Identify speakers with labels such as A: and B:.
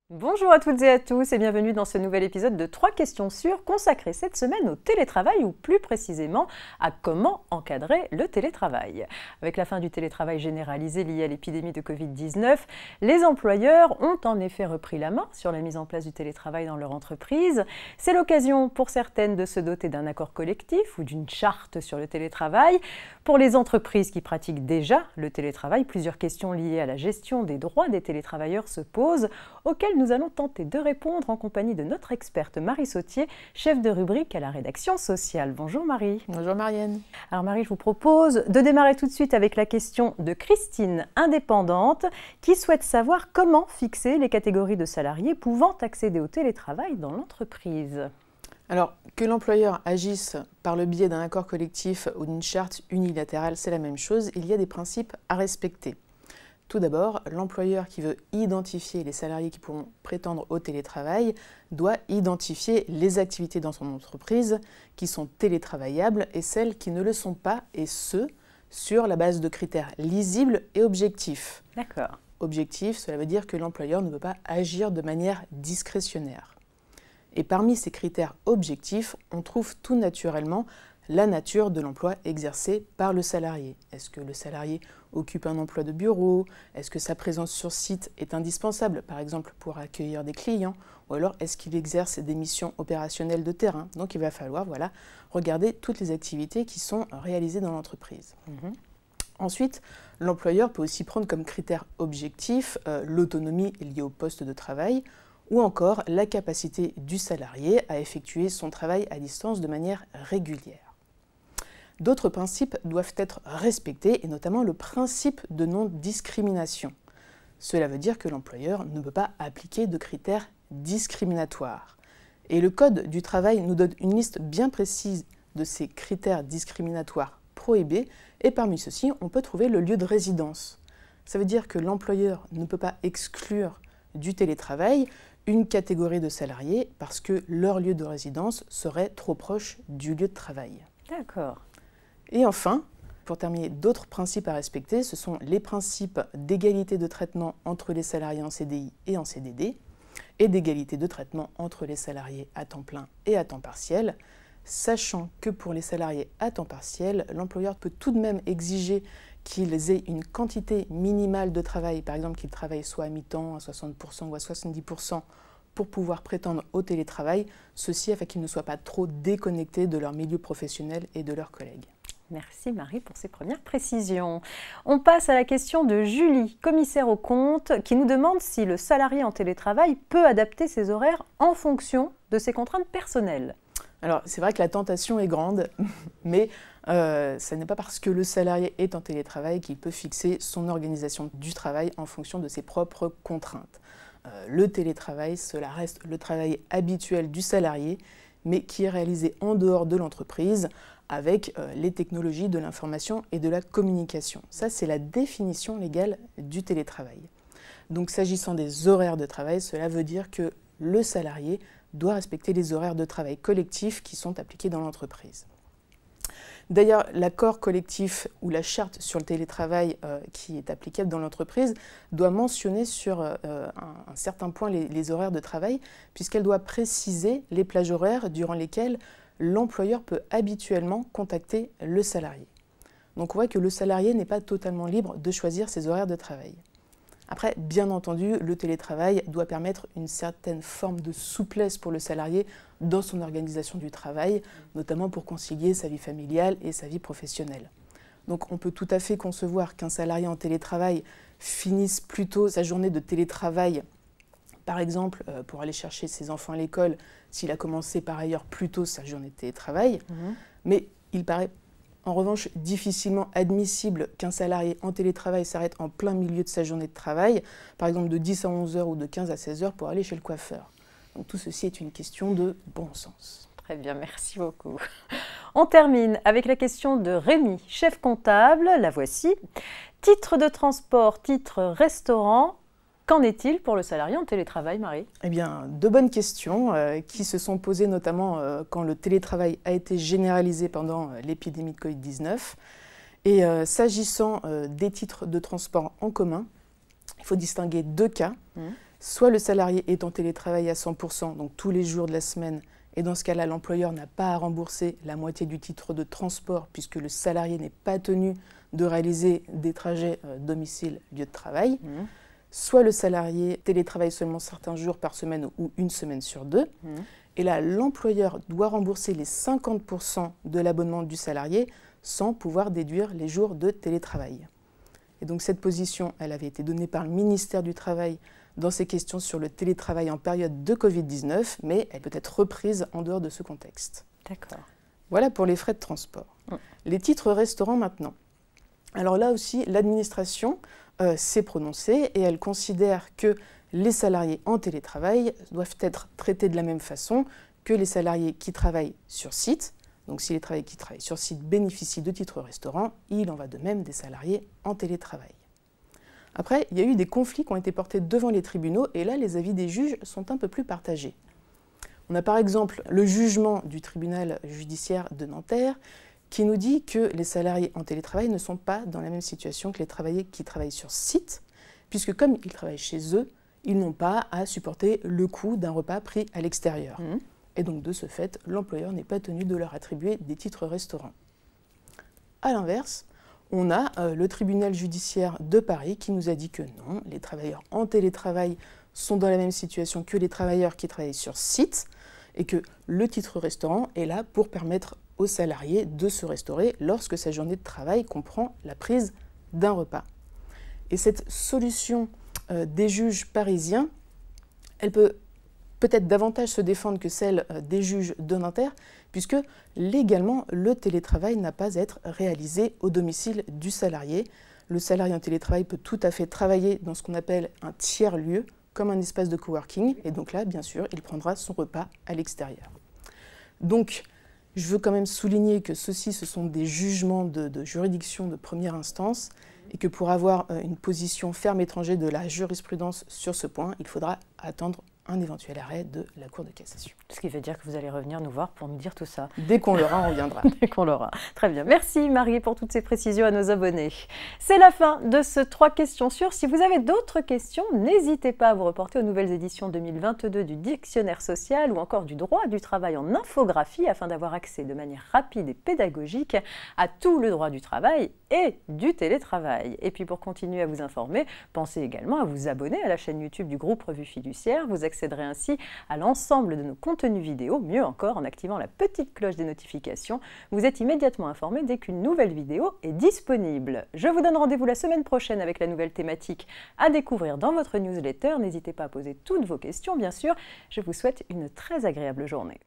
A: Bonjour à toutes et à tous et bienvenue dans ce nouvel épisode de 3 questions sûres consacré cette semaine au télétravail ou plus précisément à comment encadrer le télétravail. Avec la fin du télétravail généralisé lié à l'épidémie de Covid-19, les employeurs ont en effet repris la main sur la mise en place du télétravail dans leur entreprise. C'est l'occasion pour certaines de se doter d'un accord collectif ou d'une charte sur le télétravail. Pour les entreprises qui pratiquent déjà le télétravail, plusieurs questions liées à la gestion des droits des télétravailleurs se posent, auxquelles nous allons tenter de répondre en compagnie de notre experte Marie Sautier, chef de rubrique à la rédaction sociale. Bonjour Marie.
B: Bonjour Marianne.
A: Alors Marie, je vous propose de démarrer tout de suite avec la question de Christine, indépendante, qui souhaite savoir comment fixer les catégories de salariés pouvant accéder au télétravail dans l'entreprise.
B: Alors, que l'employeur agisse par le biais d'un accord collectif ou d'une charte unilatérale, c'est la même chose. Il y a des principes à respecter. Tout d'abord, l'employeur qui veut identifier les salariés qui pourront prétendre au télétravail doit identifier les activités dans son entreprise qui sont télétravaillables et celles qui ne le sont pas, et ce, sur la base de critères lisibles et objectifs.
A: D'accord.
B: Objectif, cela veut dire que l'employeur ne peut pas agir de manière discrétionnaire. Et parmi ces critères objectifs, on trouve tout naturellement la nature de l'emploi exercé par le salarié. Est-ce que le salarié occupe un emploi de bureau? Est-ce que sa présence sur site est indispensable, par exemple pour accueillir des clients? Ou alors est-ce qu'il exerce des missions opérationnelles de terrain? Donc il va falloir regarder toutes les activités qui sont réalisées dans l'entreprise. Ensuite, l'employeur peut aussi prendre comme critère objectif l'autonomie liée au poste de travail, ou encore la capacité du salarié à effectuer son travail à distance de manière régulière. D'autres principes doivent être respectés, et notamment le principe de non-discrimination. Cela veut dire que l'employeur ne peut pas appliquer de critères discriminatoires. Et le Code du travail nous donne une liste bien précise de ces critères discriminatoires prohibés, et parmi ceux-ci, on peut trouver le lieu de résidence. Ça veut dire que l'employeur ne peut pas exclure du télétravail une catégorie de salariés parce que leur lieu de résidence serait trop proche du lieu de travail.
A: D'accord.
B: Et enfin, pour terminer, d'autres principes à respecter, ce sont les principes d'égalité de traitement entre les salariés en CDI et en CDD, et d'égalité de traitement entre les salariés à temps plein et à temps partiel, sachant que pour les salariés à temps partiel, l'employeur peut tout de même exiger qu'ils aient une quantité minimale de travail, par exemple qu'ils travaillent soit à mi-temps, à 60% ou à 70%, pour pouvoir prétendre au télétravail, ceci afin qu'ils ne soient pas trop déconnectés de leur milieu professionnel et de leurs collègues.
A: Merci Marie pour ces premières précisions. On passe à la question de Julie, commissaire aux comptes, qui nous demande si le salarié en télétravail peut adapter ses horaires en fonction de ses contraintes personnelles.
B: Alors, c'est vrai que la tentation est grande, mais ce n'est pas parce que le salarié est en télétravail qu'il peut fixer son organisation du travail en fonction de ses propres contraintes. Le télétravail, cela reste le travail habituel du salarié, mais qui est réalisé en dehors de l'entreprise avec les technologies de l'information et de la communication. Ça, c'est la définition légale du télétravail. Donc, s'agissant des horaires de travail, cela veut dire que le salarié doit respecter les horaires de travail collectifs qui sont appliqués dans l'entreprise. D'ailleurs, l'accord collectif ou la charte sur le télétravail qui est applicable dans l'entreprise doit mentionner sur un certain point les horaires de travail, puisqu'elle doit préciser les plages horaires durant lesquelles l'employeur peut habituellement contacter le salarié. Donc on voit que le salarié n'est pas totalement libre de choisir ses horaires de travail. Après, bien entendu, le télétravail doit permettre une certaine forme de souplesse pour le salarié dans son organisation du travail, notamment pour concilier sa vie familiale et sa vie professionnelle. Donc on peut tout à fait concevoir qu'un salarié en télétravail finisse plutôt sa journée de télétravail, par exemple pour aller chercher ses enfants à l'école, s'il a commencé par ailleurs plus tôt sa journée de télétravail, mais il paraît en revanche difficilement admissible qu'un salarié en télétravail s'arrête en plein milieu de sa journée de travail, par exemple de 10 à 11 heures ou de 15 à 16 heures pour aller chez le coiffeur. Donc tout ceci est une question de bon sens.
A: Très bien, merci beaucoup. On termine avec la question de Rémi, chef comptable, la voici. Titre de transport, titre restaurant, qu'en est-il pour le salarié en télétravail, Marie?
B: Eh bien, de bonnes questions qui se sont posées notamment quand le télétravail a été généralisé pendant l'épidémie de Covid-19. Et s'agissant des titres de transport en commun, il faut distinguer deux cas. Soit le salarié est en télétravail à 100%, donc tous les jours de la semaine, et dans ce cas-là, l'employeur n'a pas à rembourser la moitié du titre de transport puisque le salarié n'est pas tenu de réaliser des trajets domicile-lieu de travail. Soit le salarié télétravaille seulement certains jours par semaine ou une semaine sur deux. Et là, l'employeur doit rembourser les 50% de l'abonnement du salarié sans pouvoir déduire les jours de télétravail. Et donc cette position, elle avait été donnée par le ministère du Travail dans ses questions sur le télétravail en période de Covid-19, mais elle peut être reprise en dehors de ce contexte.
A: D'accord.
B: Voilà pour les frais de transport. Les titres restaurants maintenant. Alors là aussi, l'administration s'est prononcée et elle considère que les salariés en télétravail doivent être traités de la même façon que les salariés qui travaillent sur site. Donc si les salariés qui travaillent sur site bénéficient de titres restaurants, il en va de même des salariés en télétravail. Après, il y a eu des conflits qui ont été portés devant les tribunaux et là, les avis des juges sont un peu plus partagés. On a par exemple le jugement du tribunal judiciaire de Nanterre qui nous dit que les salariés en télétravail ne sont pas dans la même situation que les salariés qui travaillent sur site, puisque comme ils travaillent chez eux, ils n'ont pas à supporter le coût d'un repas pris à l'extérieur. Et donc de ce fait, l'employeur n'est pas tenu de leur attribuer des titres restaurants. A l'inverse, on a le tribunal judiciaire de Paris qui nous a dit que non, les travailleurs en télétravail sont dans la même situation que les travailleurs qui travaillent sur site et que le titre restaurant est là pour permettre aux salariés de se restaurer lorsque sa journée de travail comprend la prise d'un repas. Et cette solution des juges parisiens, elle peut peut-être davantage se défendre que celle des juges de Nanterre, puisque légalement, le télétravail n'a pas à être réalisé au domicile du salarié. Le salarié en télétravail peut tout à fait travailler dans ce qu'on appelle un tiers-lieu, comme un espace de coworking, et donc là, bien sûr, il prendra son repas à l'extérieur. Donc, je veux quand même souligner que ce sont des jugements de juridiction de première instance, et que pour avoir une position ferme étrangère de la jurisprudence sur ce point, il faudra attendre un éventuel arrêt de la Cour de cassation.
A: Ce qui veut dire que vous allez revenir nous voir pour nous dire tout ça.
B: Dès qu'on l'aura, on reviendra.
A: Dès qu'on l'aura. Très bien. Merci Marie pour toutes ces précisions à nos abonnés. C'est la fin de ce 3 questions sûres. Si vous avez d'autres questions, n'hésitez pas à vous reporter aux nouvelles éditions 2022 du Dictionnaire social ou encore du droit du travail en infographie afin d'avoir accès de manière rapide et pédagogique à tout le droit du travail et du télétravail. Et puis pour continuer à vous informer, pensez également à vous abonner à la chaîne YouTube du groupe Revue Fiduciaire. Vous accéderez ainsi à l'ensemble de nos contenus vidéo, mieux encore en activant la petite cloche des notifications. Vous êtes immédiatement informé dès qu'une nouvelle vidéo est disponible. Je vous donne rendez-vous la semaine prochaine avec la nouvelle thématique à découvrir dans votre newsletter. N'hésitez pas à poser toutes vos questions, bien sûr. Je vous souhaite une très agréable journée.